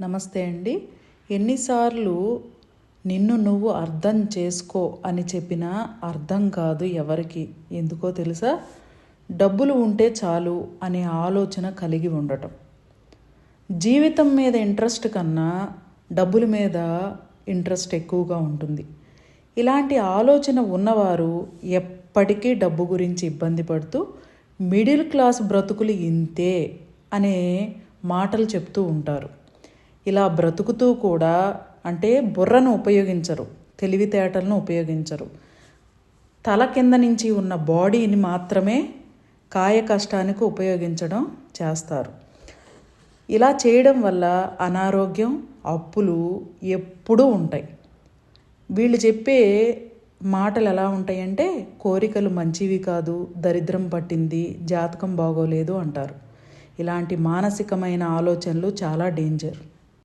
నమస్తే అండి. ఎన్నిసార్లు నిన్ను నువ్వు అర్థం చేసుకో అని చెప్పినా అర్థం కాదు ఎవరికి. ఎందుకో తెలుసా? డబ్బులు ఉంటే చాలు అనే ఆలోచన కలిగి ఉండటం. జీవితం మీద ఇంట్రెస్ట్ కన్నా డబ్బుల మీద ఇంట్రెస్ట్ ఎక్కువగా ఉంటుంది. ఇలాంటి ఆలోచన ఉన్నవారు ఎప్పటికీ డబ్బు గురించి ఇబ్బంది పడుతూ మిడిల్ క్లాస్ బ్రతుకులు ఇంతే అనే మాటలు చెప్తూ ఉంటారు. ఇలా బ్రతుకుతూ కూడా అంటే బుర్రను ఉపయోగించరు, తెలివితేటలను ఉపయోగించరు. తల కింద నుంచి ఉన్న బాడీని మాత్రమే కాయ కష్టానికి ఉపయోగించడం చేస్తారు. ఇలా చేయడం వల్ల అనారోగ్యం, అప్పులు ఎప్పుడూ ఉంటాయి. వీళ్ళు చెప్పే మాటలు ఎలా ఉంటాయంటే, కోరికలు మంచివి కాదు, దరిద్రం పట్టింది, జాతకం బాగోలేదు అంటారు. ఇలాంటి మానసికమైన ఆలోచనలు చాలా డేంజర్.